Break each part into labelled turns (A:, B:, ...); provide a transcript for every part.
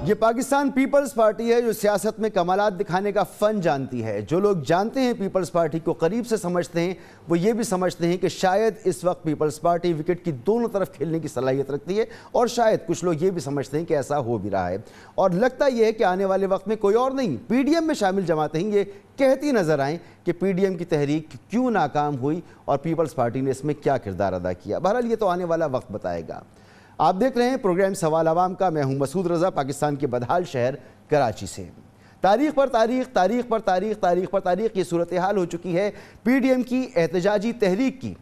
A: یہ Pakistan Peoples party ہے جو سیاست میں کمالات دکھانے کا فن جانتی ہے۔ جو لوگ جانتے ہیں پیپلز پارٹی کو قریب سے سمجھتے ہیں وہ یہ بھی سمجھتے ہیں کہ شاید اس وقت پیپلز پارٹی وکٹ کی دونوں طرف کھیلنے کی صلاحیت رکھتی ہے، اور شاید کچھ لوگ یہ بھی سمجھتے ہیں کہ ایسا ہو بھی رہا ہے، اور لگتا یہ ہے کہ آنے والے وقت میں کوئی اور نہیں، پی ڈی ایم میں شامل جماعتیں یہ کہتی نظر آئیں کہ پی ڈی ایم کی تحریک کیوں ناکام ہوئی اور پیپلز پارٹی نے اس میں کیا کردار ادا کیا۔ بہرحال یہ تو آنے والا وقت بتائے گا۔ آپ دیکھ رہے ہیں پروگرام سوال عوام کا، میں ہوں مسعود رضا، پاکستان کے بدحال شہر کراچی سے۔ تاریخ پر تاریخ، تاریخ پر تاریخ، تاریخ پر تاریخ یہ صورتحال ہو چکی ہے پی ڈی ایم کی احتجاجی تحریک کی،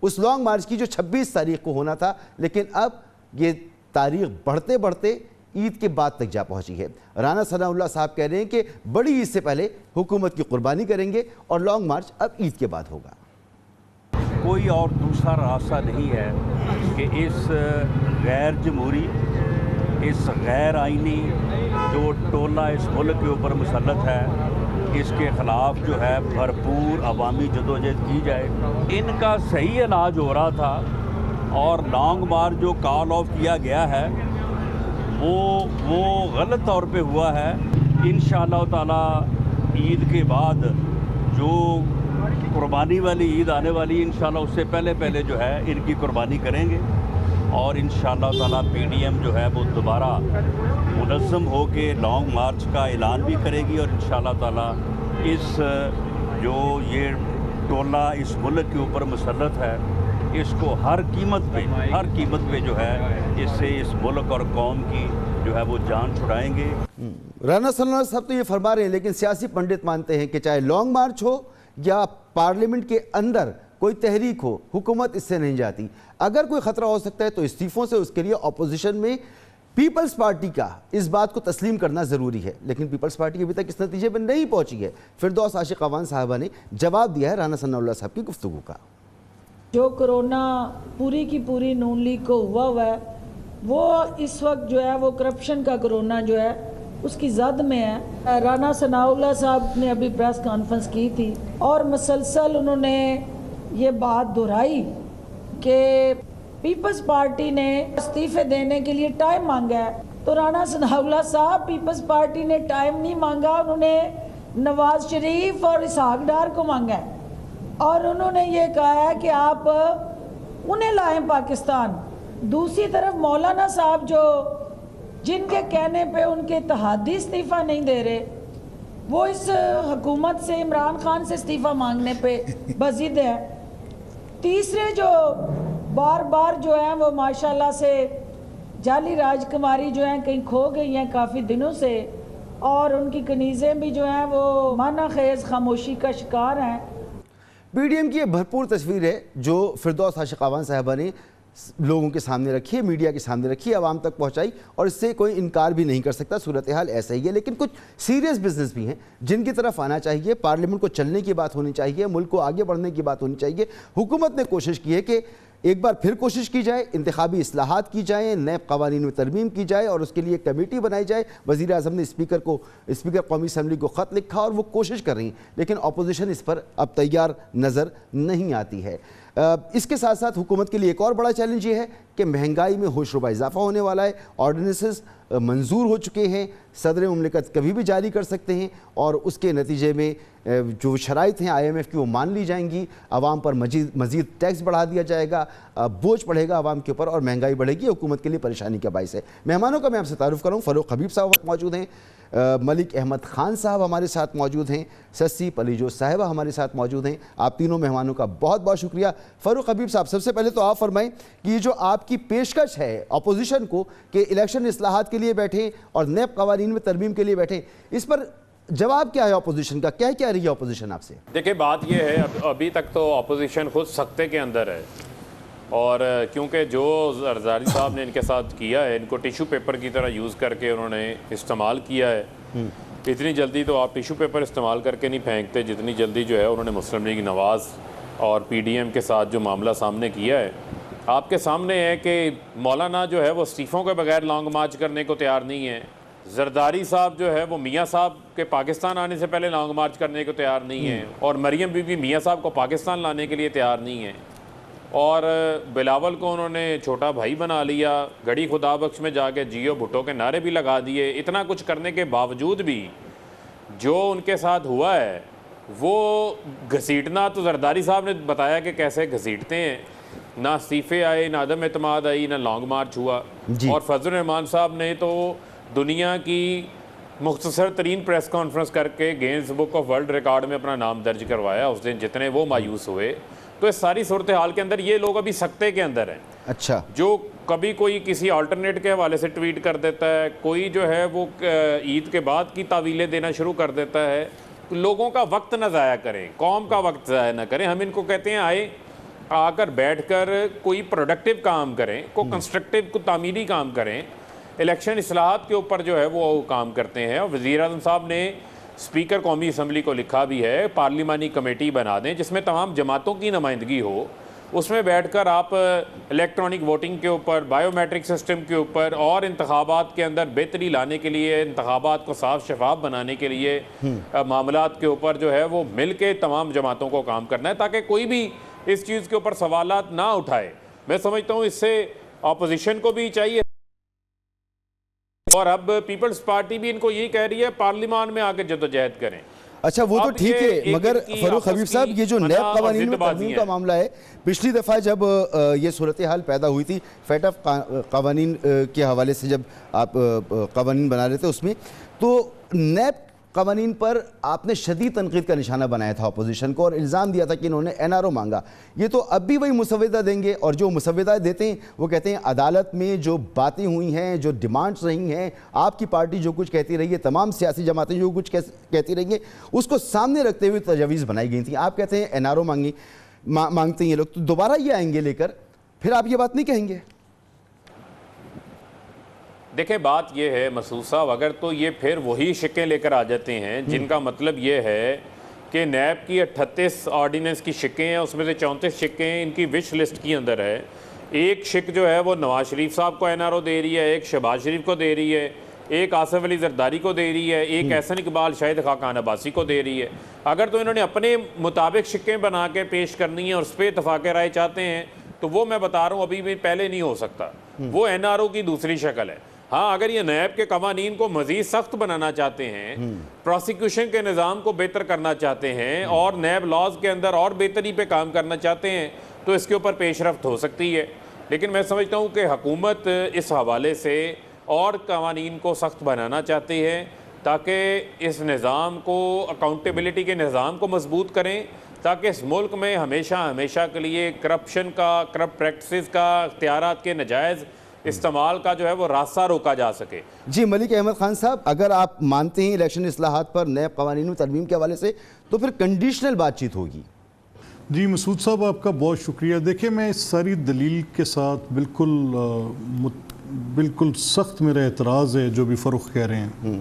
A: اس لانگ مارچ کی جو 26 تاریخ کو ہونا تھا، لیکن اب یہ تاریخ بڑھتے بڑھتے عید کے بعد تک جا پہنچی ہے۔ رانا ثناء اللہ صاحب کہہ رہے ہیں کہ بڑی عید سے پہلے حکومت کی قربانی کریں گے اور لانگ مارچ اب عید کے بعد ہوگا۔
B: کوئی اور دوسرا راستہ نہیں ہے کہ اس غیر جمہوری، اس غیر آئینی جو ٹولہ اس ملک کے اوپر مسلط ہے، اس کے خلاف جو ہے بھرپور عوامی جدوجہد کی جائے۔ ان کا صحیح علاج ہو رہا تھا، اور لانگ مارچ جو کال آف کیا گیا ہے وہ غلط طور پہ ہوا ہے۔ انشاءاللہ تعالی عید کے بعد جو قربانی والی عید آنے والی، انشاءاللہ اس سے پہلے جو ہے ان کی قربانی کریں گے، اور انشاءاللہ تعالی پی ڈی ایم جو ہے وہ دوبارہ منظم ہو کے لانگ مارچ کا اعلان بھی کرے گی، اور انشاءاللہ تعالی اس جو یہ ٹولہ اس ملک کے اوپر مسلط ہے، اس کو ہر قیمت پہ جو ہے اس سے اس ملک اور قوم کی جو ہے وہ جان چھڑائیں گے۔
A: رانا ثناء اللہ صاحب تو یہ فرما رہے ہیں، لیکن سیاسی پنڈت مانتے ہیں کہ چاہے لانگ مارچ ہو یا پارلیمنٹ کے اندر کوئی تحریک ہو، حکومت اس سے نہیں جاتی۔ اگر کوئی خطرہ ہو سکتا ہے تو استعفوں سے اس کے لیے اپوزیشن میں پیپلز پارٹی کا اس بات کو تسلیم کرنا ضروری ہے، لیکن پیپلز پارٹی ابھی تک اس نتیجے پر نہیں پہنچی ہے۔ فردوس عاشق اعوان صاحبہ نے جواب دیا ہے رانا ثناء اللہ صاحب کی گفتگو کا۔
C: جو کرونا پوری کی پوری نون لیگ کو ہوا ہے، وہ اس وقت جو ہے وہ کرپشن کا کرونا جو ہے اس کی زد میں ہے۔ رانا ثناء اللہ صاحب نے ابھی پریس کانفرنس کی تھی اور مسلسل انہوں نے یہ بات دہرائی کہ پیپلز پارٹی نے استعفے دینے کے لیے ٹائم مانگا ہے، تو رانا ثناء اللہ صاحب پیپلز پارٹی نے ٹائم نہیں مانگا، انہوں نے نواز شریف اور اسحاق ڈار کو مانگا ہے، اور انہوں نے یہ کہا ہے کہ آپ انہیں لائیں پاکستان۔ دوسری طرف مولانا صاحب جو جن کے کہنے پہ ان کے اتحادی استعفیٰ نہیں دے رہے، وہ اس حکومت سے عمران خان سے استعفیٰ مانگنے پہ بضد ہے۔ تیسرے جو بار بار جو ہیں وہ ماشاءاللہ سے جعلی راج کماری جو ہیں کہیں کھو گئی ہیں کافی دنوں سے، اور ان کی کنیزیں بھی جو ہیں وہ معنی خیز خاموشی کا شکار ہیں۔
A: پی ڈی ایم کی یہ بھرپور تصویر ہے جو فردوس عاشق اعوان صاحبہ نے لوگوں کے سامنے رکھی ہے، میڈیا کے سامنے رکھی ہے، عوام تک پہنچائی، اور اس سے کوئی انکار بھی نہیں کر سکتا، صورتحال ایسا ہی ہے۔ لیکن کچھ سیریس بزنس بھی ہیں جن کی طرف آنا چاہیے، پارلیمنٹ کو چلنے کی بات ہونی چاہیے، ملک کو آگے بڑھنے کی بات ہونی چاہیے۔ حکومت نے کوشش کی ہے کہ ایک بار پھر کوشش کی جائے، انتخابی اصلاحات کی جائیں، نئے قوانین میں ترمیم کی جائے، اور اس کے لیے کمیٹی بنائی جائے۔ وزیر اعظم نے اسپیکر قومی اسمبلی کو خط لکھا اور وہ کوشش کر رہی ہیں، لیکن اپوزیشن اس پر اب تیار نظر نہیں آتی ہے۔ اس کے ساتھ ساتھ حکومت کے لیے ایک اور بڑا چیلنج یہ ہے کہ مہنگائی میں ہوش ربا اضافہ ہونے والا ہے، آرڈیننسز منظور ہو چکے ہیں، صدر مملکت کبھی بھی جاری کر سکتے ہیں، اور اس کے نتیجے میں جو شرائط ہیں آئی ایم ایف کی وہ مان لی جائیں گی، عوام پر مزید ٹیکس بڑھا دیا جائے گا، بوجھ پڑے گا عوام کے اوپر، اور مہنگائی بڑھے گی، حکومت کے لیے پریشانی کا باعث ہے۔ مہمانوں کا میں آپ سے تعارف کروں، فاروق حبیب صاحب موجود ہیں، ملک احمد خان صاحب ہمارے ساتھ موجود ہیں، سسی پلیجو صاحبہ ہمارے ساتھ موجود ہیں۔ آپ تینوں مہمانوں کا بہت بہت شکریہ۔ فاروق حبیب صاحب، سب سے پہلے تو آپ فرمائیں کہ یہ جو آپ کی پیشکش ہے اپوزیشن کو کہ الیکشن اصلاحات کے لیے بیٹھیں اور نئے قوانین میں ترمیم کے لیے بیٹھیں، اس پر جواب کیا ہے اپوزیشن کا؟ کیا رہی ہے اپوزیشن آپ سے؟
D: دیکھیں، بات یہ ہے ابھی تک تو اپوزیشن خود سکتے کے اندر ہے، اور کیونکہ جو زرداری صاحب نے ان کے ساتھ کیا ہے، ان کو ٹیشو پیپر کی طرح یوز کر کے انہوں نے استعمال کیا ہے۔ اتنی جلدی تو آپ ٹیشو پیپر استعمال کر کے نہیں پھینکتے جتنی جلدی جو ہے انہوں نے مسلم لیگ نواز اور پی ڈی ایم کے ساتھ جو معاملہ سامنے کیا ہے۔ آپ کے سامنے ہے کہ مولانا جو ہے وہ استعفوں کے بغیر لانگ مارچ کرنے کو تیار نہیں ہے، زرداری صاحب جو ہے وہ میاں صاحب کے پاکستان آنے سے پہلے لانگ مارچ کرنے کو تیار نہیں ہے، اور مریم بی بی میاں صاحب کو پاکستان لانے کے لیے تیار نہیں ہے، اور بلاول کو انہوں نے چھوٹا بھائی بنا لیا، گڑی خدا بخش میں جا کے جیو بھٹو کے نعرے بھی لگا دیے. اتنا کچھ کرنے کے باوجود بھی جو ان کے ساتھ ہوا ہے وہ گھسیٹنا، تو زرداری صاحب نے بتایا کہ کیسے گھسیٹتے ہیں. نہ استعفے آئے، نہ عدم اعتماد آئی، نہ لانگ مارچ ہوا. اور فضل الرحمان صاحب نے تو دنیا کی مختصر ترین پریس کانفرنس کر کے gains book of world record میں اپنا نام درج کروایا اس دن، جتنے وہ مایوس ہوئے. تو اس ساری صورتحال کے اندر یہ لوگ ابھی سکتے کے اندر ہیں.
A: اچھا،
D: جو کبھی کوئی کسی آلٹرنیٹ کے حوالے سے ٹویٹ کر دیتا ہے، کوئی جو ہے وہ عید کے بعد کی تعویلیں دینا شروع کر دیتا ہے. لوگوں کا وقت نہ ضائع کریں، قوم کا وقت ضائع نہ کریں. ہم ان کو کہتے ہیں آ کر بیٹھ کر کوئی پروڈکٹیو کام کریں، کوئی کنسٹرکٹیو، کوئی تعمیری کام کریں. الیکشن اصلاحات کے اوپر جو ہے وہ کام کرتے ہیں. وزیر اعظم صاحب نے اسپیکر قومی اسمبلی کو لکھا بھی ہے پارلیمانی کمیٹی بنا دیں جس میں تمام جماعتوں کی نمائندگی ہو. اس میں بیٹھ کر آپ الیکٹرانک ووٹنگ کے اوپر، بائیو میٹرک سسٹم کے اوپر اور انتخابات کے اندر بہتری لانے کے لیے، انتخابات کو صاف شفاف بنانے کے لیے معاملات کے اوپر جو ہے وہ مل کے تمام جماعتوں کو کام کرنا ہے تاکہ کوئی بھی اس چیز کے اوپر سوالات نہ اٹھائے. میں سمجھتا ہوں اس سے اپوزیشن کو بھی چاہیے، اور اب پیپلز پارٹی بھی ان کو یہی کہہ رہی ہے پارلیمان میں آ کے جدوجہد کریں.
A: اچھا وہ تو ٹھیک ہے، مگر فاروق حبیب صاحب یہ جو نیب قوانین میں ترمیم کا معاملہ ہے، پچھلی دفعہ جب یہ صورتحال پیدا ہوئی تھی فیٹ آف قوانین کے حوالے سے، جب آپ قوانین بنا رہے تھے اس میں، تو نیب قوانین پر آپ نے شدید تنقید کا نشانہ بنایا تھا اپوزیشن کو، اور الزام دیا تھا کہ انہوں نے NRO مانگا. یہ تو اب بھی وہی مسودہ دیں گے، اور جو مسودہ دیتے ہیں وہ کہتے ہیں عدالت میں جو باتیں ہوئی ہیں، جو ڈیمانڈز رہی ہیں، آپ کی پارٹی جو کچھ کہتی رہی ہے، تمام سیاسی جماعتیں جو کچھ کہتی رہی ہیں، اس کو سامنے رکھتے ہوئے تجاویز بنائی گئی تھیں. آپ کہتے ہیں NRO مانگتے ہیں یہ لوگ، تو دوبارہ یہ آئیں گے لے کر، پھر آپ یہ بات نہیں کہیں گے؟
D: دیکھیں بات یہ ہے مسعود صاحب، اگر تو یہ پھر وہی شکیں لے کر آ جاتے ہیں جن کا مطلب یہ ہے کہ نیب کی 38 آرڈیننس کی شکیں ہیں، اس میں سے 34 شکیں ان کی وش لسٹ کی اندر ہے. ایک شک جو ہے وہ نواز شریف صاحب کو NRO دے رہی ہے، ایک شہباز شریف کو دے رہی ہے، ایک آصف علی زرداری کو دے رہی ہے، ایک احسن اقبال شاہد خاقان عباسی کو دے رہی ہے. اگر تو انہوں نے اپنے مطابق شکیں بنا کے پیش کرنی ہیں اور اس پہ اتفاق رائے چاہتے ہیں تو وہ میں بتا رہا ہوں ابھی بھی پہلے نہیں ہو سکتا، وہ NRO کی دوسری شکل ہے. ہاں اگر یہ نیب کے قوانین کو مزید سخت بنانا چاہتے ہیں، پروسیکیوشن کے نظام کو بہتر کرنا چاہتے ہیں اور نیب لاز کے اندر اور بہتری پہ کام کرنا چاہتے ہیں تو اس کے اوپر پیش رفت ہو سکتی ہے. لیکن میں سمجھتا ہوں کہ حکومت اس حوالے سے اور قوانین کو سخت بنانا چاہتی ہے تاکہ اس نظام کو، اکاؤنٹیبلٹی کے نظام کو مضبوط کریں، تاکہ اس ملک میں ہمیشہ کے لیے کرپشن کا، کرپٹ پریکٹسز کا، اختیارات کے ناجائز استعمال کا جو ہے وہ راستہ روکا جا سکے.
A: جی ملک احمد خان صاحب، اگر آپ مانتے ہیں الیکشن اصلاحات پر نیب قوانین میں ترمیم کے حوالے سے تو پھر کنڈیشنل بات چیت ہوگی.
E: جی مسعود صاحب آپ کا بہت شکریہ. دیکھیں میں اس ساری دلیل کے ساتھ بالکل سخت میرا اعتراض ہے جو بھی فاروق کہہ رہے ہیں.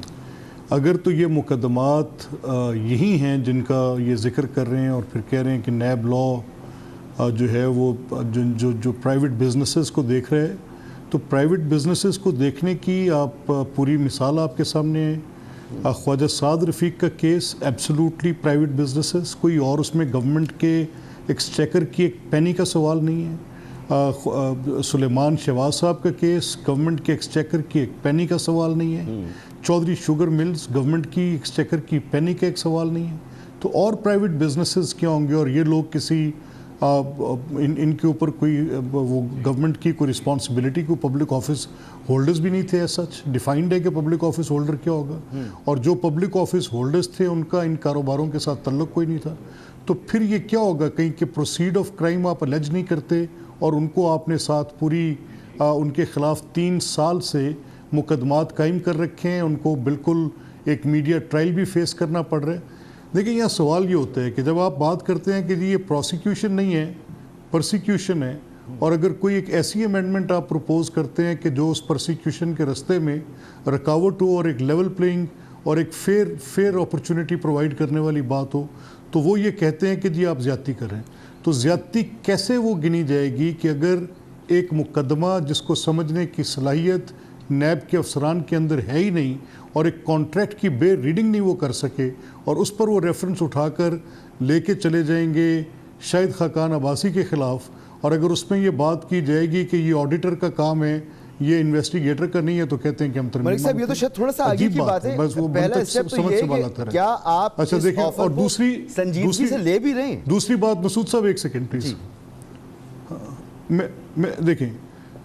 E: اگر تو یہ مقدمات یہی ہیں جن کا یہ ذکر کر رہے ہیں اور پھر کہہ رہے ہیں کہ نیب لا جو ہے وہ جو پرائیویٹ بزنسز کو دیکھ رہے ہیں، تو پرائیویٹ بزنسز کو دیکھنے کی آپ پوری مثال آپ کے سامنے ہے. خواجہ سعد رفیق کا کیس ایبسولوٹلی پرائیویٹ بزنسز، کوئی اور اس میں گورنمنٹ کے ایکسچیکر کی ایک پینی کا سوال نہیں ہے. سلیمان شہباز صاحب کا کیس گورنمنٹ کے ایکسچیکر کی ایک پینی کا سوال نہیں ہے. چودھری شوگر ملز گورنمنٹ کی ایکسچیکر کی پینی کا ایک سوال نہیں ہے. تو اور پرائیویٹ بزنسز کیا ہوں گے؟ اور یہ لوگ کسی ان کے اوپر کوئی وہ گورنمنٹ کی کوئی رسپانسبلٹی، کوئی پبلک آفس ہولڈرز بھی نہیں تھے. ایز سچ ڈیفائنڈ ہے کہ پبلک آفس ہولڈر کیا ہوگا، اور جو پبلک آفس ہولڈرز تھے ان کا ان کاروباروں کے ساتھ تعلق کوئی نہیں تھا. تو پھر یہ کیا ہوگا؟ کہیں کہ پروسیڈ آف کرائم آپ الیج نہیں کرتے اور ان کو آپ نے ساتھ پوری ان کے خلاف 3 سال سے مقدمات قائم کر رکھے ہیں، ان کو بالکل ایک میڈیا ٹرائل بھی فیس کرنا پڑ رہا ہے. دیکھیں یہاں سوال یہ ہوتا ہے کہ جب آپ بات کرتے ہیں کہ جی یہ پروسیکیوشن نہیں ہے، پرسیکیوشن ہے، اور اگر کوئی ایک ایسی امینڈمنٹ آپ پروپوز کرتے ہیں کہ جو اس پرسیکیوشن کے رستے میں رکاوٹ ہو اور ایک لیول پلینگ اور ایک فیئر اپرچونٹی پرووائڈ کرنے والی بات ہو، تو وہ یہ کہتے ہیں کہ جی آپ زیادتی کر رہے ہیں. تو زیادتی کیسے وہ گنی جائے گی کہ اگر ایک مقدمہ جس کو سمجھنے کی صلاحیت نیب کے افسران کے اندر ہے ہی نہیں اور ایک کانٹریکٹ کی بے ریڈنگ نہیں وہ کر سکے اور اس پر وہ ریفرنس اٹھا کر لے کے چلے جائیں گے شاہد خاقان عباسی کے خلاف، اور اگر اس میں یہ بات کی جائے گی کہ یہ آڈیٹر کا کام ہے, یہ انویسٹیگیٹر کا نہیں ہے, تو کہتے ہیں کہ ہم ترمیم
A: ملک صاحب یہ تو شاید تھوڑا سا آگے کی بات ہے.
E: بس وہ
A: پہلا اسٹیپ تو یہ ہے کہ کیا آپ اس آفر کو سنجیدگی سے لے بھی رہے ہیں؟
E: دوسری بات مسعود صاحب ایک سیکنڈ پلیز, میں دیکھیں,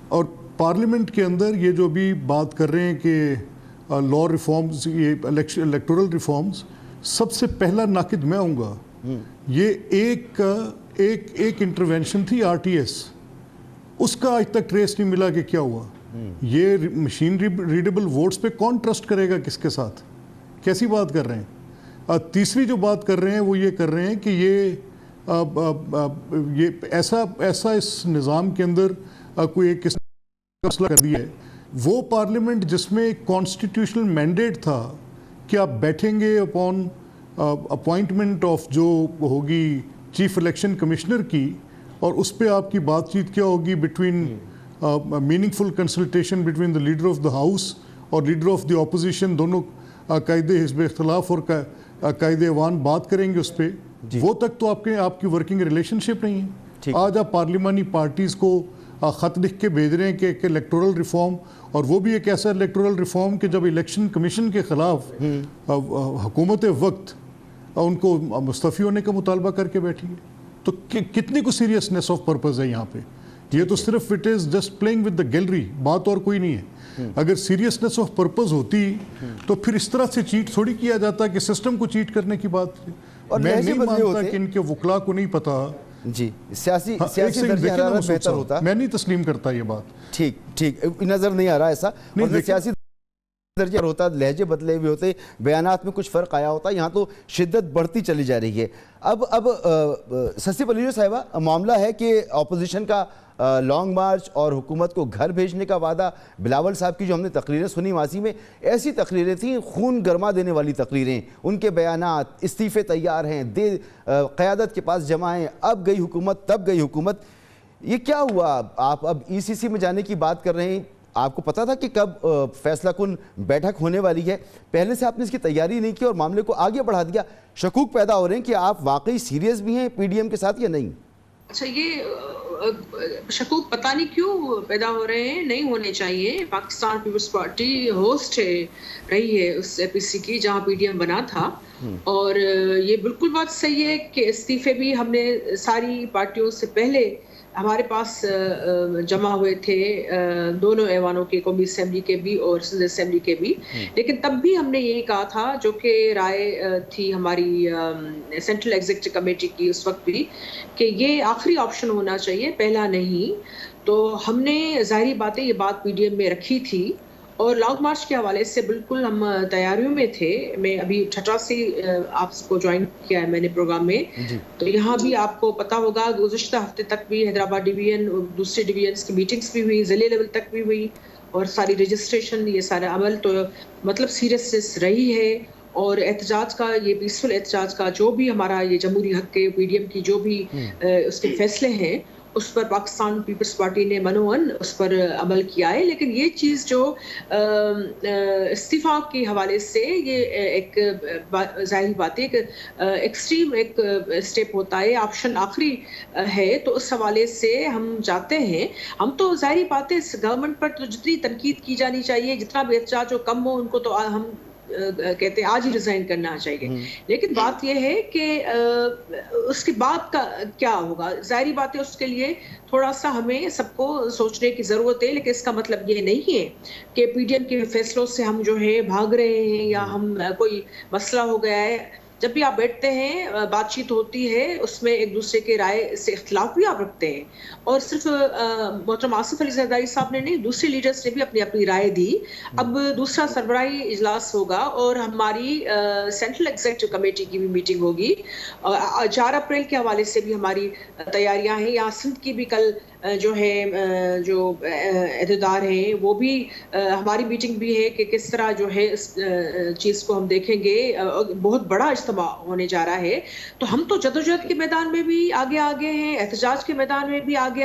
E: اور پارلیمنٹ کے اندر یہ جو بھی بات کر رہے ہیں کہ لا ریفارمز, یہ الیکٹورل ریفارمز, سب سے پہلا ناقد میں ہوں گا. یہ ایک انٹروینشن تھی آر ٹی ایس, اس کا آج تک ٹریس نہیں ملا کہ کیا ہوا. یہ مشین ریڈیبل ووٹس پہ کون ٹرسٹ کرے گا کس کے ساتھ؟ کیسی بات کر رہے ہیں؟ تیسری جو بات کر رہے ہیں وہ یہ کر رہے ہیں کہ یہ ایسا اس نظام کے اندر کوئی ایک مسئلہ کر دیا ہے. وہ پارلیمنٹ جس میں ایک کانسٹیٹیوشنل مینڈیٹ تھا کہ آپ بیٹھیں گے اپون اپوائنٹمنٹ آف جو ہوگی چیف الیکشن کمشنر کی, اور اس پہ آپ کی بات چیت کیا ہوگی between meaningful consultation between the leader of the house اور لیڈر آف دی اپوزیشن, دونوں قائد حزب اختلاف اور قائد ایوان بات کریں گے اس پہ. وہ تک تو آپ کی ورکنگ ریلیشن شپ نہیں ہے. آج آپ پارلیمانی پارٹیز کو خط لکھ کے بھیج رہے ہیں کہ ایک الیکٹورل ریفارم, اور وہ بھی ایک ایسا الیکٹورل ریفارم کہ جب الیکشن کمیشن کے خلاف حکومت وقت ان کو مستعفی ہونے کا مطالبہ کر کے بیٹھی ہے. تو کتنی کو سیریسنیس آف پرپز ہے یہاں پہ؟ یہ تو صرف it is just playing with the gallery, بات اور کوئی نہیں ہے. اگر سیریسنیس آف پرپز ہوتی تو پھر اس طرح سے چیٹ تھوڑی کیا جاتا کہ سسٹم کو چیٹ کرنے کی بات. میں نہیں مانتا کہ ان کے وکلا کو نہیں پتا.
A: جی سیاسی درجہ حرارت بہتر ہوتا.
E: میں نہیں تسلیم کرتا یہ بات.
A: ٹھیک نظر نہیں آ رہا ایسا. سیاسی درجہ ہوتا, لہجے بدلے ہوئے ہوتے, بیانات میں کچھ فرق آیا ہوتا. یہاں تو شدت بڑھتی چلی جا رہی ہے. اب سسی پلیجو صاحبہ, معاملہ ہے کہ اپوزیشن کا لانگ مارچ اور حکومت کو گھر بھیجنے کا وعدہ. بلاول صاحب کی جو ہم نے تقریریں سنی ماضی میں, ایسی تقریریں تھیں خون گرما دینے والی تقریریں. ان کے بیانات, استعفے تیار ہیں, قیادت کے پاس جمع ہیں, اب گئی حکومت تب گئی حکومت. یہ کیا ہوا؟ آپ اب ای سی سی میں جانے کی بات کر رہے ہیں. آپ کو پتا تھا کہ کب فیصلہ کن بیٹھک ہونے والی ہے؟ پہلے سے آپ نے اس کی تیاری نہیں کی اور معاملے کو آگے بڑھا دیا. شکوک پیدا ہو رہے ہیں کہ آپ واقعی سیریس بھی ہیں پی ڈی ایم کے ساتھ یا نہیں؟
F: اچھا, یہ شکوک پتہ نہیں کیوں پیدا ہو رہے ہیں, نہیں ہونے چاہیے. پاکستان پیپلز پارٹی ہوسٹ رہی ہے اس اے پی سی کی جہاں پی ڈی ایم بنا تھا, اور یہ بالکل بات صحیح ہے کہ استعفے بھی ہم نے ساری پارٹیوں سے پہلے ہمارے پاس جمع ہوئے تھے, دونوں ایوانوں کے, قومی اسمبلی کے بھی اور سندھ اسمبلی کے بھی. لیکن تب بھی ہم نے یہی کہا تھا, جو کہ رائے تھی ہماری سینٹرل ایگزیکٹو کمیٹی کی اس وقت بھی, کہ یہ آخری آپشن ہونا چاہیے, پہلا نہیں. تو ہم نے ظاہری باتیں یہ بات پی ڈی ایم میں رکھی تھی, اور لانگ مارچ کے حوالے سے بالکل ہم تیاریوں میں تھے. میں ابھی ٹھٹرا سے آپ کو جوائن کیا ہے میں نے پروگرام میں, تو یہاں بھی آپ کو پتا ہوگا گزشتہ ہفتے تک بھی حیدرآباد ڈویژن اور دوسرے ڈویژنس کی میٹنگز بھی ہوئی, ضلع لیول تک بھی ہوئی, اور ساری رجسٹریشن, یہ سارا عمل تو مطلب سیریسنس رہی ہے. اور احتجاج کا, یہ پیسفل احتجاج کا جو بھی ہمارا یہ جمہوری حق کے پی ڈی ایم کی جو بھی اس کے فیصلے ہیں, اس پر پاکستان پیپلز پارٹی نے منوان اس پر عمل کیا ہے. لیکن یہ چیز جو استعفا کے حوالے سے, یہ ایک ظاہری بات ہے, ایک ایکسٹریم ایک اسٹیپ ہوتا ہے, آپشن آخری ہے. تو اس حوالے سے ہم چاہتے ہیں, ہم تو ظاہری بات ہے گورنمنٹ پر تو جتنی تنقید کی جانی چاہیے, جتنا بھی احتجاج ہو کم ہو, ان کو تو ہم کہتے ہیں آج ہی ریزائن کرنا چاہیے. لیکن بات یہ ہے کہ اس کے بعد کا کیا ہوگا, ظاہری بات ہے اس کے لیے تھوڑا سا ہمیں سب کو سوچنے کی ضرورت ہے. لیکن اس کا مطلب یہ نہیں ہے کہ پی ڈی ایم کے فیصلوں سے ہم جو ہے بھاگ رہے ہیں یا ہم کوئی مسئلہ ہو گیا ہے. جب بھی آپ بیٹھتے ہیں, بات چیت ہوتی ہے, اس میں ایک دوسرے کے رائے سے اختلاف بھی آپ رکھتے ہیں, اور صرف محترم آصف علی زرداری صاحب نے نہیں, دوسرے لیڈرز نے بھی اپنی اپنی رائے دی. اب دوسرا سربراہی اجلاس ہوگا اور ہماری سینٹرل ایگزیکٹو کمیٹی کی بھی میٹنگ ہوگی. 4 اپریل کے حوالے سے بھی ہماری تیاریاں ہیں. یہاں سندھ کی بھی کل جو ہے جو عہدیدار ہیں وہ بھی ہماری میٹنگ بھی ہے کہ کس طرح جو ہے اس چیز کو ہم دیکھیں گے. بہت بڑا اجتماع ہونے جا رہا ہے. تو ہم تو جدوجہد کے میدان میں بھی آگے ہیں, احتجاج کے میدان میں بھی آگے.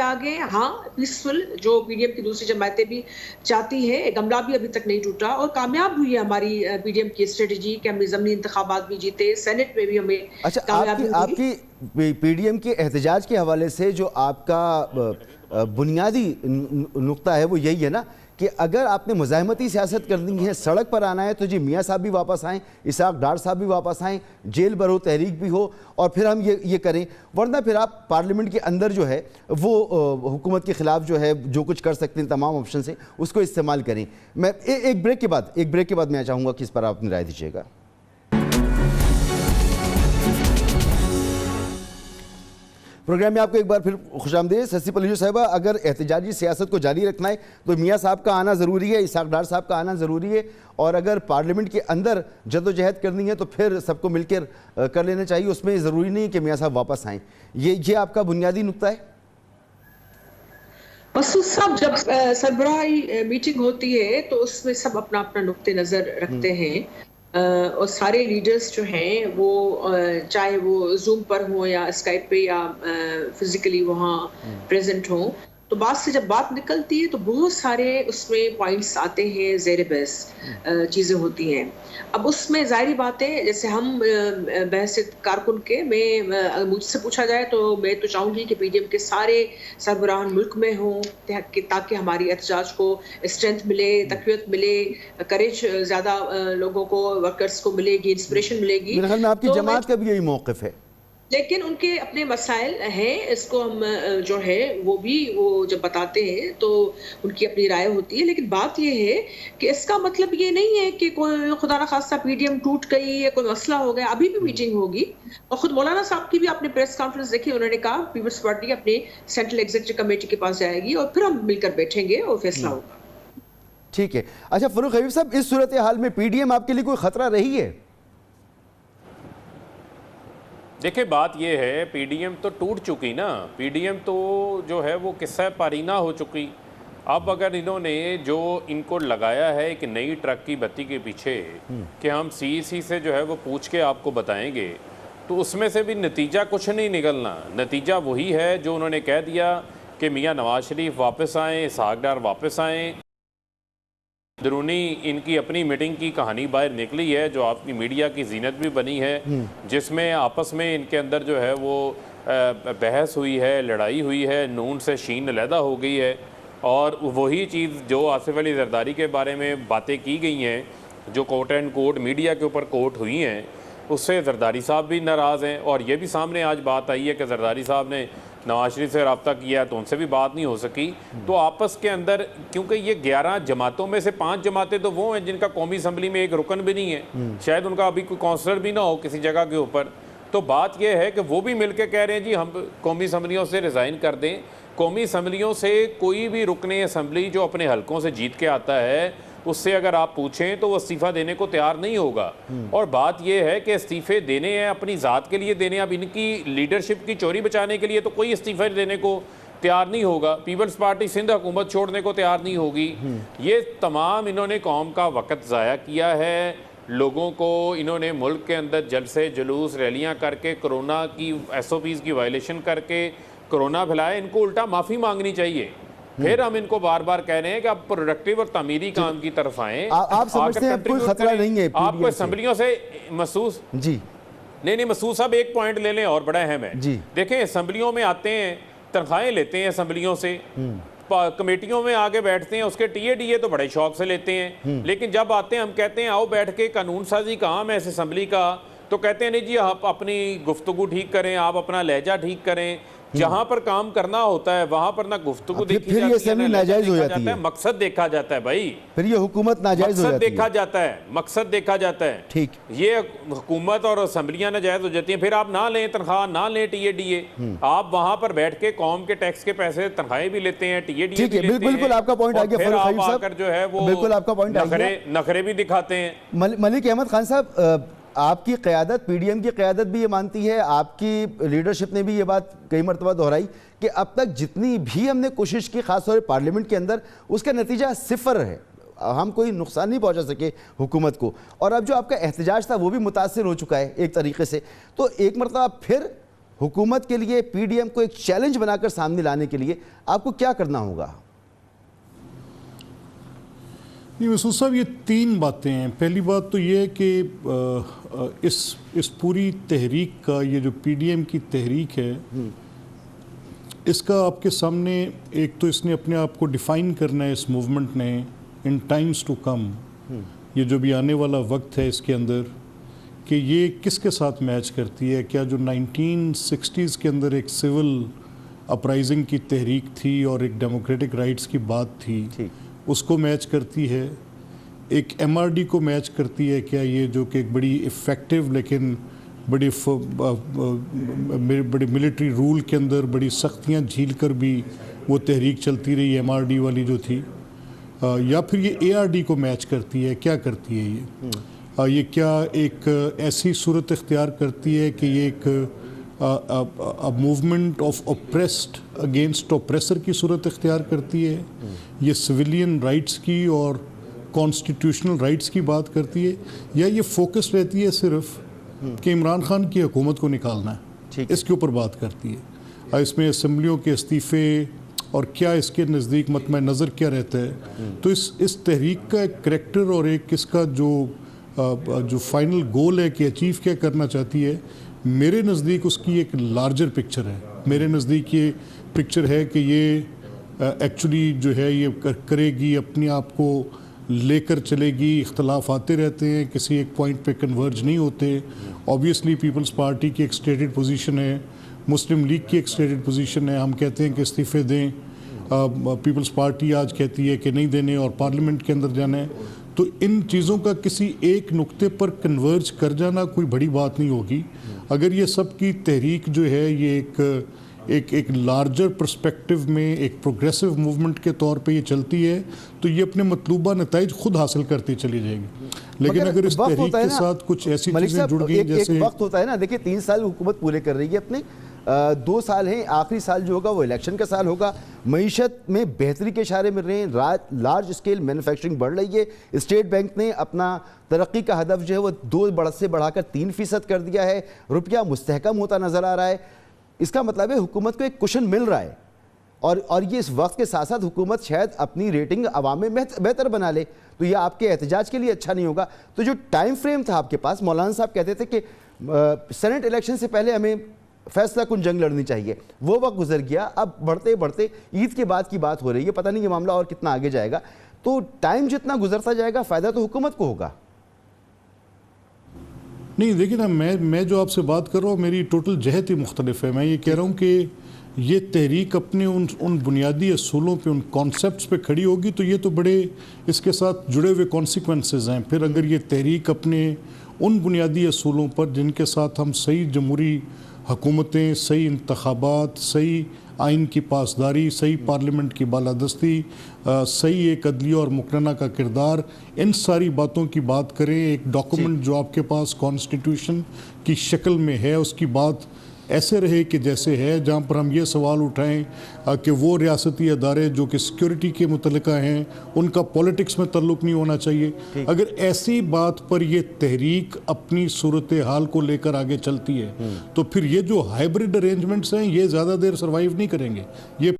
F: ہاں, پیسفل جو پی ڈی ایم کی دوسری جماعتیں بھی چاہتی ہے, گملہ بھی ابھی تک نہیں ٹوٹا, اور کامیاب ہوئی ہے ہماری پی ڈی ایم کی اسٹریٹجی کہ ہم نے ضمنی انتخابات بھی جیتے, سینٹ میں بھی ہمیں کامیابی ہوئی.
A: آپ کی پی ڈی ایم کے احتجاج کے حوالے سے جو آپ کا بنیادی نقطہ ہے وہ یہی ہے نا کہ اگر آپ نے مزاحمتی سیاست کرنی ہے، سڑک پر آنا ہے، تو جی میاں صاحب بھی واپس آئیں، اسحاق ڈار صاحب بھی واپس آئیں، جیل برو تحریک بھی ہو، اور پھر ہم یہ کریں، ورنہ پھر آپ پارلیمنٹ کے اندر جو ہے وہ حکومت کے خلاف جو ہے جو کچھ کر سکتے ہیں تمام آپشن سے اس کو استعمال کریں۔ میں ایک بریک کے بعد میں چاہوں گا کہ اس پر آپ اپنی رائے دیجیے گا۔ پروگرام میں آپ کو ایک بار پھر خوش آمدید۔ سسی پلیجو صاحبہ، اگر احتجاجی سیاست کو جاری رکھنا ہے تو میاں صاحب کا آنا ضروری ہے، اسحاق ڈار صاحب کا آنا ضروری ہے، اور اگر پارلیمنٹ کے اندر جد و جہد کرنی ہے تو پھر سب کو مل کر لینا چاہیے، اس میں ضروری نہیں کہ میاں صاحب واپس آئیں۔ یہ آپ کا بنیادی نقطہ ہے؟
F: مسعود صاحب، جب سربراہی میٹنگ ہوتی ہے تو اس میں سب اپنا اپنا نقطہ نظر رکھتے ہیں، اور سارے لیڈرز جو ہیں وہ چاہے وہ زوم پر ہوں یا اسکائپ پہ یا فزیکلی وہاں پریزنٹ ہوں، تو بعد سے جب بات نکلتی ہے تو بہت سارے اس میں پوائنٹس آتے ہیں، زیر بحث چیزیں ہوتی ہیں۔ اب اس میں ظاہری بات ہے، جیسے ہم بحثیت کارکن کے، میں مجھ سے پوچھا جائے تو میں تو چاہوں گی کہ پی ڈی ایم کے سارے سربراہان ملک میں ہوں تاکہ ہماری احتجاج کو اسٹرینتھ ملے، تقویت ملے، کریج زیادہ لوگوں کو، ورکرز کو ملے گی، انسپریشن ملے گی۔
A: میرے خیال میں آپ کی جماعت کا بھی یہی موقف ہے،
F: لیکن ان کے اپنے مسائل ہیں، اس کو ہم جو ہے وہ جب بتاتے ہیں تو ان کی اپنی رائے ہوتی ہے، لیکن بات یہ ہے کہ اس کا مطلب یہ نہیں ہے کہ کوئی خدا نخواستہ پی ڈی ایم ٹوٹ گئی یا کوئی مسئلہ ہو گیا۔ ابھی بھی میٹنگ ہوگی، اور خود مولانا صاحب کی بھی اپنے پریس کانفرنس دیکھی، انہوں نے کہا پیپلز پارٹی اپنے سینٹرل ایگزیکٹو کمیٹی کے پاس جائے گی اور پھر ہم مل کر بیٹھیں گے اور فیصلہ ہوگا۔
A: ٹھیک ہے۔ اچھا فاروق حبیب صاحب، اس صورتحال میں پی ڈی ایم آپ کے لیے کوئی خطرہ رہی ہے؟
D: دیکھیں بات یہ ہے، پی ڈی ایم تو ٹوٹ چکی نا، پی ڈی ایم تو جو ہے وہ قصہ پارینہ ہو چکی۔ اب اگر انہوں نے جو ان کو لگایا ہے ایک نئی ٹرک کی بتی کے پیچھے کہ ہم سی سے جو ہے وہ پوچھ کے آپ کو بتائیں گے، تو اس میں سے بھی نتیجہ کچھ نہیں نکلنا۔ نتیجہ وہی ہے جو انہوں نے کہہ دیا کہ میاں نواز شریف واپس آئیں، اسحاق ڈار واپس آئیں۔ درونی ان کی اپنی میٹنگ کی کہانی باہر نکلی ہے جو آپ کی میڈیا کی زینت بھی بنی ہے، جس میں آپس میں ان کے اندر جو ہے وہ بحث ہوئی ہے، لڑائی ہوئی ہے، نون سے شین علیحدہ ہو گئی ہے، اور وہی چیز جو آصف علی زرداری کے بارے میں باتیں کی گئی ہیں، جو کوٹ اینڈ کوٹ میڈیا کے اوپر کوٹ ہوئی ہیں، اس سے زرداری صاحب بھی ناراض ہیں، اور یہ بھی سامنے آج بات آئی ہے کہ زرداری صاحب نے نواز شریف سے رابطہ کیا تو ان سے بھی بات نہیں ہو سکی۔ تو آپس کے اندر، کیونکہ یہ 11 جماعتوں میں سے 5 جماعتیں تو وہ ہیں جن کا قومی اسمبلی میں ایک رکن بھی نہیں ہے، شاید ان کا ابھی کوئی کونسلر بھی نہ ہو کسی جگہ کے اوپر، تو بات یہ ہے کہ وہ بھی مل کے کہہ رہے ہیں جی ہم قومی اسمبلیوں سے ریزائن کر دیں۔ قومی اسمبلیوں سے کوئی بھی رکن اسمبلی جو اپنے حلقوں سے جیت کے آتا ہے، اس سے اگر آپ پوچھیں تو وہ استعفیٰ دینے کو تیار نہیں ہوگا، اور بات یہ ہے کہ استعفے دینے ہیں اپنی ذات کے لیے دینے، اب ان کی لیڈرشپ کی چوری بچانے کے لیے تو کوئی استعفے دینے کو تیار نہیں ہوگا۔ پیپلز پارٹی سندھ حکومت چھوڑنے کو تیار نہیں ہوگی۔ یہ تمام انہوں نے قوم کا وقت ضائع کیا ہے، لوگوں کو انہوں نے ملک کے اندر جلسے جلوس ریلیاں کر کے کرونا کی SOPs کی وائلیشن کر کے کرونا پھیلایا۔ ان کو الٹا معافی مانگنی چاہیے۔ پھر ہم ان کو بار بار کہہ رہے ہیں کہ آپ پروڈکٹیو اور تعمیری کام کی طرف آئیں۔
A: آپ سمجھتے ہیں کوئی خطرہ نہیں ہے
D: آپ کو اسمبلیوں سے محسوس
A: جی
D: نہیں محسوس صاحب ایک پوائنٹ لے لیں اور بڑا اہم ہے۔ دیکھیں اسمبلیوں میں آتے ہیں، تنخواہیں لیتے ہیں اسمبلیوں سے، کمیٹیوں میں آگے بیٹھتے ہیں، اس کے ٹی اے تو بڑے شوق سے لیتے ہیں، لیکن جب آتے ہیں ہم کہتے ہیں آؤ بیٹھ کے قانون سازی کام ہے اس اسمبلی کا، تو کہتے ہیں نہیں جی آپ اپنی گفتگو ٹھیک کریں، آپ اپنا لہجہ ٹھیک کریں۔ جہاں پر کام کرنا ہوتا ہے وہاں پر نہ گفتگو دیکھی
A: پھر یہ اسمبلی ناجائز ہو جاتی ہے،
D: مقصد دیکھا جاتا ہے بھائی،
A: پھر یہ حکومت ناجائز ہو جاتی ہے،
D: دیکھا جاتا ہے، مقصد دیکھا جاتا ہے۔
A: ٹھیک،
D: یہ حکومت اور اسمبلیاں ناجائز ہو جاتی ہیں، پھر آپ نہ لیں تنخواہ، نہ لیں ٹی اے، آپ وہاں پر بیٹھ کے قوم کے ٹیکس کے پیسے تنخواہیں بھی لیتے ہیں، ٹی اے بھی لیتے ہیں،
A: بالکل آپ کا پوائنٹ آ گیا فاروق حبیب صاحب،
D: جو ہے وہ
A: بالکل آپ کا پوائنٹ آ گیا،
D: نخرے بھی دکھاتے ہیں۔
A: ملک احمد خان صاحب، آپ کی قیادت، پی ڈی ایم کی قیادت بھی یہ مانتی ہے، آپ کی لیڈرشپ نے بھی یہ بات کئی مرتبہ دہرائی کہ اب تک جتنی بھی ہم نے کوشش کی خاص طور پارلیمنٹ کے اندر، اس کا نتیجہ صفر ہے، ہم کوئی نقصان نہیں پہنچا سکے حکومت کو، اور اب جو آپ کا احتجاج تھا وہ بھی متاثر ہو چکا ہے ایک طریقے سے، تو ایک مرتبہ پھر حکومت کے لیے پی ڈی ایم کو ایک چیلنج بنا کر سامنے لانے کے لیے آپ کو کیا کرنا ہوگا؟
E: جی مسعود صاحب، یہ 3 باتیں ہیں. پہلی بات تو یہ ہے کہ اس پوری تحریک کا، یہ جو پی ڈی ایم کی تحریک ہے، اس کا آپ کے سامنے ایک تو اس نے اپنے آپ کو ڈیفائن کرنا ہے اس موومنٹ نے ان ٹائمز ٹو کم. یہ جو بھی آنے والا وقت ہے اس کے اندر، کہ یہ کس کے ساتھ میچ کرتی ہے. کیا جو 1960s کے اندر ایک سول اپرائزنگ کی تحریک تھی اور ایک ڈیموکریٹک رائٹس کی بات تھی، اس کو میچ کرتی ہے. ایک ایم آر ڈی کو میچ کرتی ہے. کیا یہ جو کہ ایک بڑی افیکٹو لیکن بڑی ملٹری رول کے اندر بڑی سختیاں جھیل کر بھی وہ تحریک چلتی رہی ایم آر ڈی والی جو تھی، یا پھر یہ اے آر ڈی کو میچ کرتی ہے. کیا کرتی ہے یہ کیا ایک ایسی صورت اختیار کرتی ہے کہ یہ ایک موومنٹ آف اوپریسڈ اگینسٹ اوپریسر کی صورت اختیار کرتی ہے؟ یہ سویلین رائٹس کی اور کانسٹیٹیوشنل رائٹس کی بات کرتی ہے؟ یا یہ فوکس رہتی ہے صرف کہ عمران خان کی حکومت کو نکالنا ہے، اس کے اوپر بات کرتی ہے؟ اس میں اسمبلیوں کے استعفے اور کیا اس کے نزدیک مطمع نظر کیا رہتا ہے؟ تو اس تحریک کا ایک کریکٹر اور ایک اس کا جو فائنل گول ہے کہ اچیو کیا کرنا چاہتی ہے، میرے نزدیک اس کی ایک لارجر پکچر ہے. میرے نزدیک یہ پکچر ہے کہ یہ ایکچولی جو ہے یہ کرے گی، اپنے آپ کو لے کر چلے گی. اختلاف آتے رہتے ہیں، کسی ایک پوائنٹ پہ کنورج نہیں ہوتے. آبویسلی پیپلز پارٹی کی ایک اسٹیٹڈ پوزیشن ہے، مسلم لیگ کی ایک اسٹیٹڈ پوزیشن ہے. ہم کہتے ہیں کہ استعفے دیں، پیپلز پارٹی آج کہتی ہے کہ نہیں دینے اور پارلیمنٹ کے اندر جانا ہے. تو ان چیزوں کا کسی ایک نقطے پر کنورج کر جانا کوئی بڑی بات نہیں ہوگی. اگر یہ سب کی تحریک جو ہے یہ ایک لارجر پرسپیکٹو میں ایک پروگریسو موومنٹ کے طور پہ یہ چلتی ہے تو یہ اپنے مطلوبہ نتائج خود حاصل کرتی چلی جائے گی. لیکن اگر اس تحریک کے ساتھ کچھ ایسی چیزیں جڑ گئی جیسے
A: ایک وقت ہوتا ہے نا، دیکھیں 3 سال حکومت پورے کر رہی ہے اپنے، 2 سال ہیں، آخری سال جو ہوگا وہ الیکشن کا سال ہوگا. معیشت میں بہتری کے اشارے مل رہے ہیں، لارج اسکیل مینوفیکچرنگ بڑھ رہی ہے. اسٹیٹ بینک نے اپنا ترقی کا ہدف جو ہے وہ 2 سے بڑھا کر 3% کر دیا ہے. روپیہ مستحکم ہوتا نظر آ رہا ہے. اس کا مطلب ہے حکومت کو ایک کشن مل رہا ہے، اور یہ اس وقت کے ساتھ ساتھ حکومت شاید اپنی ریٹنگ عوام میں بہتر بنا لے. تو یہ آپ کے احتجاج کے لیے اچھا نہیں ہوگا. تو جو ٹائم فریم تھا آپ کے پاس، مولانا صاحب کہتے تھے کہ سینٹ الیکشن سے پہلے ہمیں فیصلہ کن جنگ لڑنی چاہیے، وہ وقت گزر گیا. اب بڑھتے بڑھتے عید کے بعد کی بات ہو رہی ہے، پتہ نہیں یہ معاملہ اور کتنا آگے جائے گا. تو ٹائم جتنا گزرتا جائے گا فائدہ تو حکومت کو ہوگا.
E: نہیں دیکھیں نا، میں جو آپ سے بات کر رہا ہوں میری ٹوٹل جہت ہی مختلف ہے. میں یہ کہہ رہا ہوں کہ یہ تحریک اپنے ان بنیادی اصولوں پہ، ان کانسیپٹس پہ کھڑی ہوگی تو یہ تو بڑے اس کے ساتھ جڑے ہوئے کانسیکوینسز ہیں. پھر اگر یہ تحریک اپنے ان بنیادی اصولوں پر جن کے ساتھ ہم صحیح جمہوری حکومتیں، صحیح انتخابات، صحیح آئین کی پاسداری، صحیح پارلیمنٹ کی بالادستی، صحیح ایک عدلیہ اور مقننہ کا کردار، ان ساری باتوں کی بات کریں. ایک ڈاکومنٹ جو آپ کے پاس کانسٹیٹیوشن کی شکل میں ہے اس کی بات ایسے رہے کہ جیسے ہے، جہاں پر ہم یہ سوال اٹھائیں کہ وہ ریاستی ادارے جو کہ سیکیورٹی کے متعلقہ ہیں ان کا پولیٹکس میں تعلق نہیں ہونا چاہیے. اگر ایسی بات پر یہ تحریک اپنی صورتحال کو لے کر آگے چلتی ہے تو پھر یہ جو ہائبرڈ ارینجمنٹس ہیں یہ زیادہ دیر سروائیو نہیں کریں گے، یہ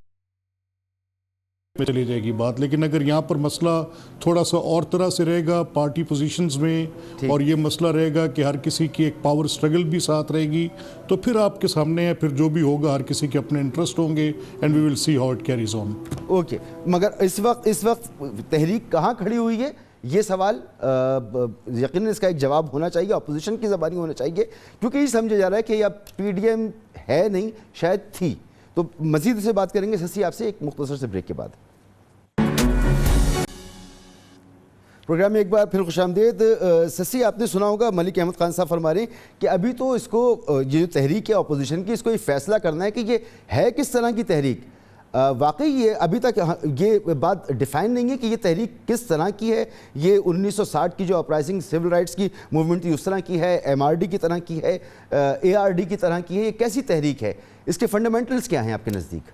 E: چلی جائے گی بات. لیکن اگر یہاں پر مسئلہ تھوڑا سا اور طرح سے رہے گا پارٹی پوزیشنز میں، اور یہ مسئلہ رہے گا کہ ہر کسی کی ایک پاور سٹرگل بھی ساتھ رہے گی، تو پھر آپ کے سامنے ہے، پھر جو بھی ہوگا ہر کسی کے اپنے انٹرسٹ ہوں گے and we will see how it carries on.
A: Okay, مگر اس وقت تحریک کہاں کھڑی ہوئی ہے یہ سوال یقیناً اس کا ایک جواب ہونا چاہیے، اپوزیشن کی زبانی ہونا چاہیے، کیونکہ یہ سمجھا جا رہا ہے کہ یہ اب پی ڈی ایم ہے نہیں، شاید تھی. تو مزید سے بات کریں گے سسی آپ سے ایک مختصر سے بریک کے بعد. پروگرام میں ایک بار پھر خوش آمدید. سسی، آپ نے سنا ہوگا ملک احمد خان صاحب فرما رہے ہیں کہ ابھی تو اس کو یہ جو تحریک ہے اپوزیشن کی، اس کو یہ فیصلہ کرنا ہے کہ یہ ہے کس طرح کی تحریک. واقعی یہ ابھی تک یہ بات ڈیفائن نہیں ہے کہ یہ تحریک کس طرح کی ہے. یہ 1960 کی جو اپرائزنگ سول رائٹس کی موومنٹ تھی اس طرح کی ہے، ایم آر ڈی کی طرح کی ہے، اے آر ڈی کی طرح کی ہے، یہ کیسی تحریک ہے؟ اس کے فنڈامنٹلز کیا ہیں آپ کے نزدیک؟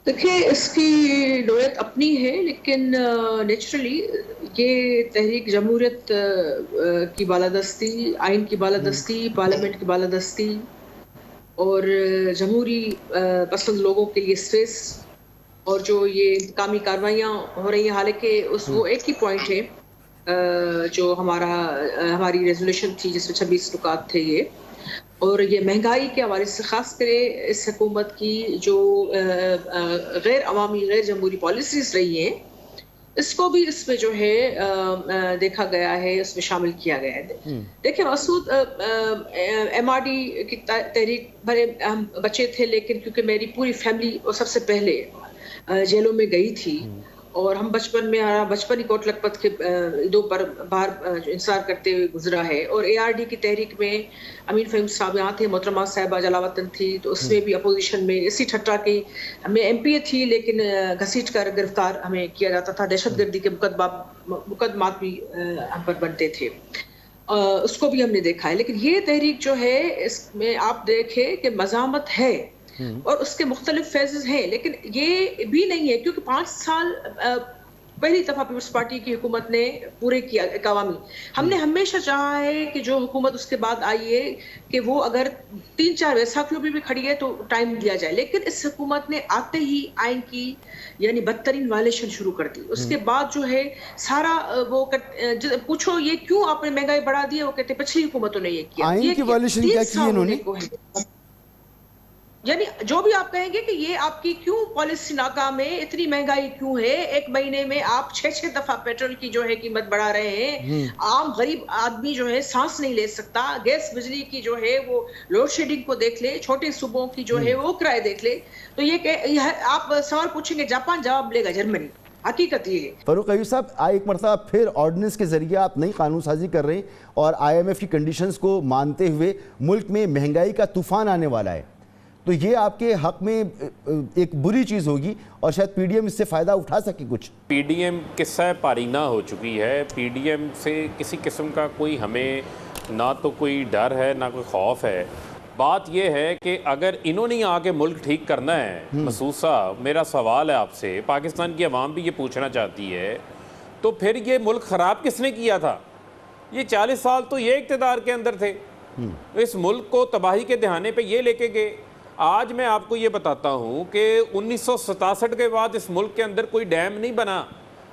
F: دیکھیں، اس کی نوعیت اپنی ہے، لیکن نیچرلی یہ تحریک جمہوریت کی بالادستی، آئین کی بالادستی، پارلیمنٹ کی بالادستی اور جمہوری پسند لوگوں کے لیے سپیس، اور جو یہ انتقامی کارروائیاں ہو رہی ہیں، حالانکہ وہ ایک ہی پوائنٹ ہے جو ہماری ریزولوشن تھی جس میں 26 نکات تھے یہ، اور یہ مہنگائی کے حوالے سے خاص کرے اس حکومت کی جو غیر عوامی غیر جمہوری پالیسیز رہی ہیں اس کو بھی اس میں جو ہے دیکھا گیا ہے، اس میں شامل کیا گیا ہے۔ دیکھیں مسعود، ایم آر ڈی کی تحریک بڑے ہم بچے تھے، لیکن کیونکہ میری پوری فیملی وہ سب سے پہلے جیلوں میں گئی تھی، اور ہم بچپن ہی کوٹ لکھپت کے عیدوں پر باہر انتظار کرتے ہوئے گزرا ہے، اور اے آر ڈی کی تحریک میں امین فہیم صاحب یہاں تھے، محترمہ صاحبہ جلاوطن تھی، تو اس میں بھی اپوزیشن میں اسی ٹھٹا کی میں ایم پی اے تھی، لیکن گھسیٹ کر گرفتار ہمیں کیا جاتا تھا، دہشت گردی کے مقدمات بھی ہم پر بنتے تھے، اس کو بھی ہم نے دیکھا ہے۔ لیکن یہ تحریک جو ہے اس میں آپ دیکھیں کہ مزاحمت ہے اور اس کے مختلف فیزز ہیں، لیکن یہ بھی نہیں ہے کیونکہ 5 سال پہلی دفعہ پیپلز پارٹی کی حکومت نے پورے کیا عوامی۔ ہم نے ہمیشہ چاہا ہے کہ جو حکومت اس کے بعد آئی ہے کہ وہ اگر 3-4 ویساکھیوں بھی کھڑی ہے تو ٹائم دیا جائے، لیکن اس حکومت نے آتے ہی آئین کی یعنی بدترین وائلیشن شروع کر دی۔ اس کے بعد جو ہے سارا وہ پوچھو یہ کیوں آپ نے مہنگائی بڑھا دی ہے، وہ کہتے پچھلی حکومتوں نے یہ کیا۔
A: آئین کی وائلیشن کیا کی انہوں نے؟
F: یعنی جو بھی آپ کہیں گے کہ یہ آپ کی کیوں پالیسی ناکام ہے، اتنی مہنگائی کیوں ہے، ایک مہینے میں آپ 6 دفعہ پیٹرول کی جو ہے قیمت بڑھا رہے ہیں، عام غریب آدمی جو ہے سانس نہیں لے سکتا، گیس بجلی کی جو ہے وہ لوڈ شیڈنگ کو دیکھ لے، چھوٹے صوبوں کی جو ہے وہ کرائے دیکھ لے، تو یہ آپ سوال پوچھیں گے جاپان، جواب لے گا جرمنی۔ حقیقت یہ ہے۔
A: فاروق ایوب صاحب، ایک مرتبہ پھر آرڈیننس کے ذریعے آپ نئی قانون سازی کر رہے ہیں اور آئی ایم ایف کی کنڈیشنز کو مانتے ہوئے ملک میں مہنگائی کا طوفان آنے والا ہے، تو یہ آپ کے حق میں ایک بری چیز ہوگی اور شاید پی ڈی ایم اس سے فائدہ اٹھا سکے کچھ۔
D: پی ڈی ایم قصہ پارینہ ہو چکی ہے، پی ڈی ایم سے کسی قسم کا کوئی ہمیں نہ تو کوئی ڈر ہے نہ کوئی خوف ہے۔ بات یہ ہے کہ اگر انہوں نے آ کے ملک ٹھیک کرنا ہے، مسعود صاحب میرا سوال ہے آپ سے، پاکستان کی عوام بھی یہ پوچھنا چاہتی ہے، تو پھر یہ ملک خراب کس نے کیا تھا؟ یہ 40 سال تو یہ اقتدار کے اندر تھے، اس ملک کو تباہی کے دہانے پہ یہ لے کے گئے۔ آج میں آپ کو یہ بتاتا ہوں کہ 1967 کے بعد اس ملک کے اندر کوئی ڈیم نہیں بنا۔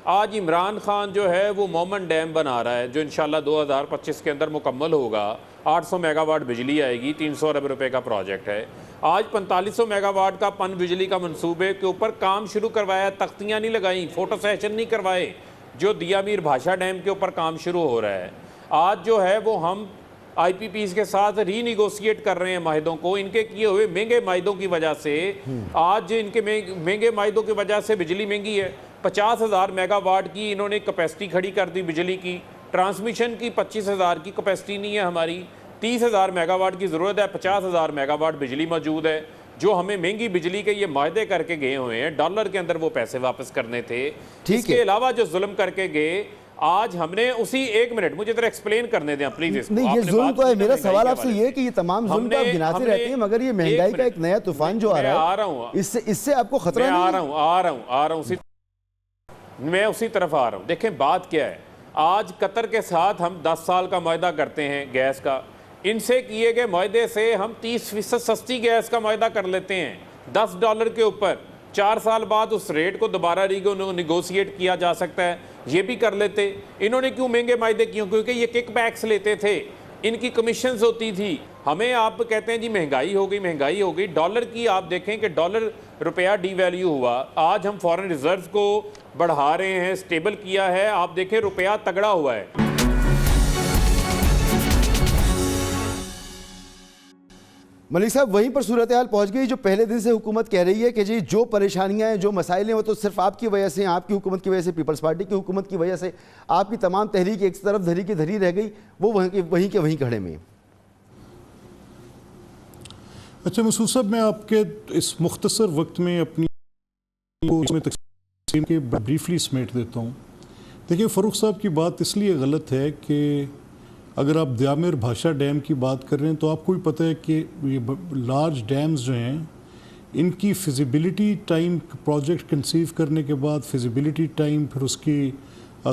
D: آج عمران خان جو ہے وہ مومن ڈیم بنا رہا ہے، جو انشاءاللہ 2025 کے اندر مکمل ہوگا، 800 میگا واٹ بجلی آئے گی، 300 ارب روپے کا پروجیکٹ ہے۔ آج 4500 میگا واٹ کا پن بجلی کا منصوبے کے اوپر کام شروع کروایا، تختیاں نہیں لگائیں، فوٹو سیشن نہیں کروائے، جو دیا میر بھاشا ڈیم کے اوپر کام شروع ہو رہا ہے۔ آج جو ہے وہ ہم آئی پی پیز کے ساتھ ری نیگوسیٹ کر رہے ہیں معاہدوں کو، ان کے کیے ہوئے مہنگے معاہدوں کی وجہ سے آج ان کے مہنگے معاہدوں کی وجہ سے بجلی مہنگی ہے۔ 50,000 میگا واٹ کی انہوں نے کیپیسٹی کھڑی کر دی بجلی کی، ٹرانسمیشن کی 25,000 کی کیپیسٹی نہیں ہے ہماری، 30,000 میگا واٹ کی ضرورت ہے، 50,000 میگا واٹ بجلی موجود ہے، جو ہمیں مہنگی بجلی کے یہ معاہدے کر کے گئے ہوئے ہیں، ڈالر کے اندر وہ پیسے واپس کرنے تھے۔ اس کے علاوہ جو ظلم کر کے گئے، آج ہم نے اسی 1 منٹ مجھے ذرا ایکسپلین کرنے دیں پلیز۔
A: نہیں، یہ ظلم تو ہے، میرا سوال آپ سے یہ ہے کہ یہ تمام ظلم تو آپ گناتے رہتے ہیں، مگر یہ مہنگائی کا ایک نیا طوفان جو آ رہا ہے اس سے آپ کو خطرہ نہیں ہے؟
D: میں اسی طرف آ رہا ہوں۔ دیکھیں بات کیا ہے، آج قطر کے ساتھ ہم 10 سال کا معاہدہ کرتے ہیں گیس کا، ان سے کیے گئے معاہدے سے ہم 30% سستی گیس کا معاہدہ کر لیتے ہیں $10 کے اوپر، 4 سال بعد اس ریٹ کو دوبارہ نیگوسیٹ کیا جا سکتا ہے، یہ بھی کر لیتے۔ انہوں نے کیوں مہنگے معاہدے کیوں؟ کیونکہ یہ کک بیکس لیتے تھے، ان کی کمیشنز ہوتی تھی۔ ہمیں آپ کہتے ہیں جی مہنگائی ہو گئی، ڈالر کی آپ دیکھیں کہ ڈالر روپیہ ڈی ویلیو ہوا، آج ہم فورن ریزروز کو بڑھا رہے ہیں، سٹیبل کیا ہے، آپ دیکھیں روپیہ تگڑا ہوا ہے۔
A: ملک صاحب وہیں پر صورتحال پہنچ گئی جو پہلے دن سے حکومت کہہ رہی ہے کہ جی جو پریشانیاں ہیں، جو مسائل ہیں، وہ تو صرف آپ کی وجہ سے، آپ کی حکومت کی وجہ سے، پیپلز پارٹی کی حکومت کی وجہ سے، آپ کی تمام تحریک ایک طرف دھری کی دھری رہ گئی، وہ وہیں کے وہیں کھڑے میں۔
E: اچھا مسعود صاحب، میں آپ کے اس مختصر وقت میں اپنی تقسیم کے بریفلی سمیٹ دیتا ہوں۔ دیکھیں فاروق صاحب کی بات اس لیے غلط ہے کہ اگر آپ دیامیر بھاشا ڈیم کی بات کر رہے ہیں تو آپ کو بھی پتہ ہے کہ یہ لارج ڈیمز جو ہیں ان کی فیزیبلٹی ٹائم، پروجیکٹ کنسیو کرنے کے بعد فیزیبلٹی ٹائم، پھر اس کی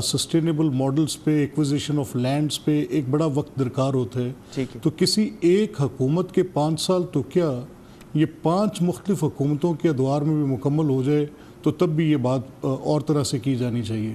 E: سسٹینیبل ماڈلز پہ، ایکوزیشن آف لینڈز پہ ایک بڑا وقت درکار ہوتا ہے۔ تو کسی ایک حکومت کے 5 سال تو کیا، یہ 5 مختلف حکومتوں کے ادوار میں بھی مکمل ہو جائے تو تب بھی یہ بات اور طرح سے کی جانی چاہیے۔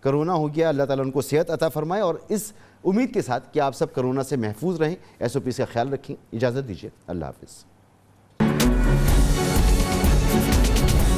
A: کرونا ہو گیا، اللہ تعالیٰ ان کو صحت عطا فرمائے، اور اس امید کے ساتھ کہ آپ سب کرونا سے محفوظ رہیں، SOPs کا خیال رکھیں۔ اجازت دیجیے، اللہ حافظ۔